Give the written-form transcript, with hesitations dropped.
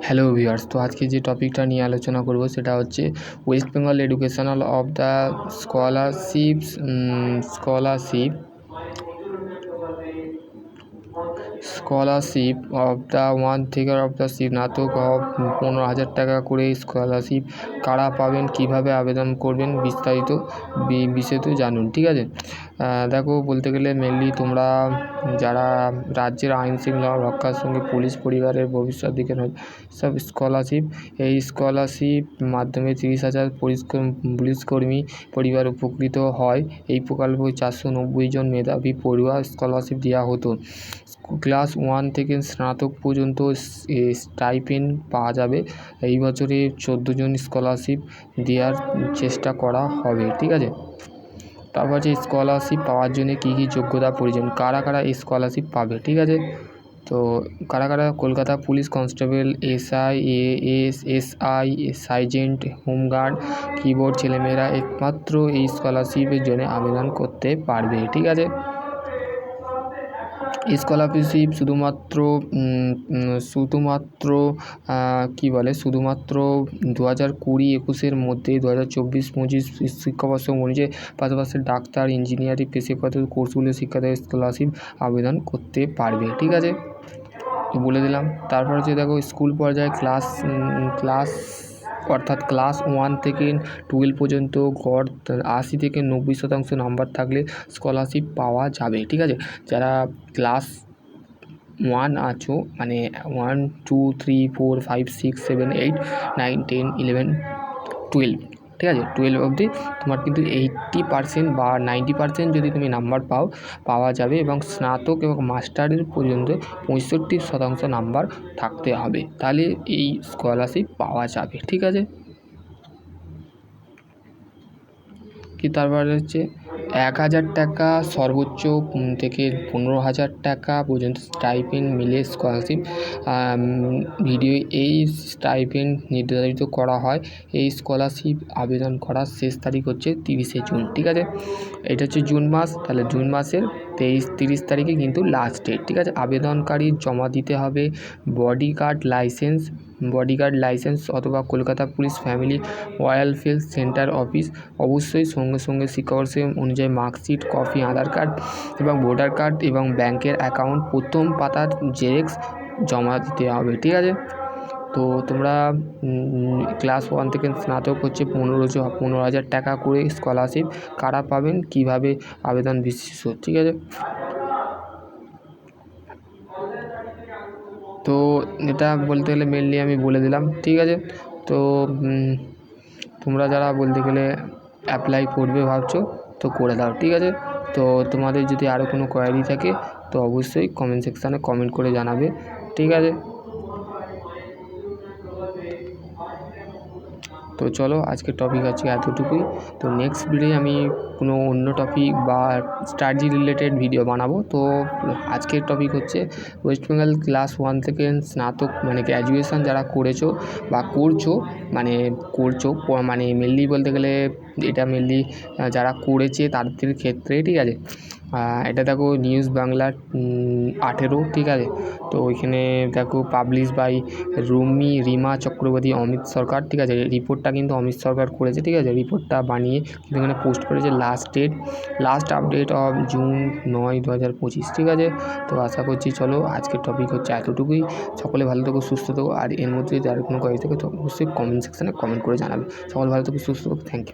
Hello viewers, তো আজকে যে টপিকটা নিয়ে আলোচনা করব সেটা হচ্ছে West Bengal educational of the scholarship of the one থেকে অফ দ্য স্নাতক অফ 15,000 টাকা করে স্কলারশিপ কারা পাবেন, কিভাবে আবেদন করবেন, বিস্তারিত জানুন। ঠিক আছে, দেখো, বলতে গেলে মেনলি তোমরা যারা রাজ্যের আইন শৃঙ্খলা রক্ষার সঙ্গে পুলিশ পরিবারের ভবিষ্যৎ দিকে সব স্কলারশিপ, এই স্কলারশিপ মাধ্যমে 30,000 পুলিশকর্মী পরিবার উপকৃত হয়। এই প্রকল্পে 490 জন মেধাবী পড়ুয়া স্কলারশিপ দেওয়া হতো। ক্লাস 1 থেকে স্নাতক পর্যন্ত স্টাইপেন্ড পাওয়া যাবে। এই বছরে 14 জন স্কলারশিপ দেওয়ার চেষ্টা করা হবে। ঠিক আছে, তারপর হচ্ছে স্কলারশিপ পাওয়ার জন্য কী কী যোগ্যতা প্রয়োজন, কারা কারা এই স্কলারশিপ পাবে। ঠিক আছে, তো কারা কারা: Kolkata police constable, SI, AS, SI, sergeant, home guard, keyboard ছেলেমেয়েরা একমাত্র এই স্কলারশিপের জন্য আবেদন করতে পারবে। ঠিক আছে, স্কলারশিপ শুধুমাত্র 2020-21 মধ্যে 2024-25 শিক্ষাবর্ষ অনুযায়ী পাশাপাশি ডাক্তার, ইঞ্জিনিয়ারিং, পেশাগত কোর্সগুলো শিক্ষার্থীরা স্কলারশিপ আবেদন করতে পারবে। ঠিক আছে, তো বলে দিলাম। তারপর হচ্ছে দেখো, স্কুল পর্যায়ে ক্লাস 1 থেকে 12 পর্যন্ত গড় 80 থেকে 90% নাম্বার থাকলে স্কলারশিপ পাওয়া যাবে। ঠিক আছে, যারা ক্লাস 1 আছো, মানে 1, 2, 3, 4, 5, 6, 7, 8, 9, 10, 11, 12, ঠিক আছে, 12 অবধি তোমার কিন্তু 80% বা 90% যদি তুমি নাম্বার পাওয়া যাবে, এবং স্নাতক এবং মাস্টারের পর্যন্ত 65% নাম্বার থাকতে হবে, তাহলে এই স্কলারশিপ পাওয়া যাবে। ঠিক আছে, কি তারপরে হচ্ছে 1,000 টাকা সর্বোচ্চ থেকে 15,000 টাকা পর্যন্ত স্টাইপেন্ড মিলে স্কলারশিপ ভিডিও। এই স্টাইপেন্ড নির্ধারিত করা হয়। এই স্কলারশিপ আবেদন করার শেষ তারিখ হচ্ছে 30শে জুন। ঠিক আছে, এটা হচ্ছে জুন মাস, তাহলে জুন মাসের 30 তারিখে কিন্তু লাস্ট ডেট। ঠিক আছে, আবেদনকারী জমা দিতে হবে বডিগার্ড লাইসেন্স অথবা Kolkata police family welfare centre office. অবশ্যই সঙ্গে সঙ্গে শিক্ষাবর্ষ অনুযায়ী মার্কশিট, কপি, আধার কার্ড এবং ভোটার কার্ড এবং ব্যাংকের অ্যাকাউন্ট প্রথম পাতার জেরক্স জমা দিতে হবে। ঠিক আছে, তো তোমরা ক্লাস 1 থেকে স্নাতক হচ্ছে 15,000 টাকা করে স্কলারশিপ কারা পাবেন, কিভাবে আবেদন বিশেষ। ঠিক আছে, তো এটা বলতে গেলে মেনলি আমি বলে দিলাম। ঠিক আছে, তো তোমরা যারা বলতে গেলে অ্যাপ্লাই করবে ভাবছো, তো করে দাও। ঠিক আছে, তো তোমাদের যদি আরও কোনো কোয়ারি থাকে তো অবশ্যই কমেন্ট সেকশানে কমেন্ট করে জানাবে। ঠিক আছে, তো চলো, আজকের টপিক আছে এতটুকুই। তো নেক্সট ভিডিও আমি কোনো অন্য টপিক বা স্টাডি রিলেটেড ভিডিও বানাবো। তো আজকের টপিক হচ্ছে ওয়েস্ট বেঙ্গল ক্লাস 1 থেকে স্নাতক, মানে গ্র্যাজুয়েশান যারা করেছো বা করছো, মানে মেনলি বলতে গেলে এটা মেনলি যারা করেছে তাদের ক্ষেত্রে। ঠিক আছে, এটা দেখো নিউজ বাংলা 18। ঠিক আছে, তো ওইখানে দেখো পাবলিশ বাই রিমা চক্রবর্তী, অমিত সরকার। ঠিক আছে, রিপোর্টটা কিন্তু অমিত সরকার করেছে। ঠিক আছে, রিপোর্টটা বানিয়ে কিন্তু এখানে পোস্ট করেছে। Last update of June 9, 2025। ঠিক আছে, তো আশা করছি, চলো আজকের টপিক হচ্ছে এতটুকুই। সকলে ভালো থাকো, সুস্থ থাকো, আর এর মধ্যে যার কোনো কোয়ারি থাকে তো অবশ্যই কমেন্ট সেকশানে কমেন্ট করে জানাবে। সকলে ভালো থাকো, সুস্থ থাকো, থ্যাংক ইউ।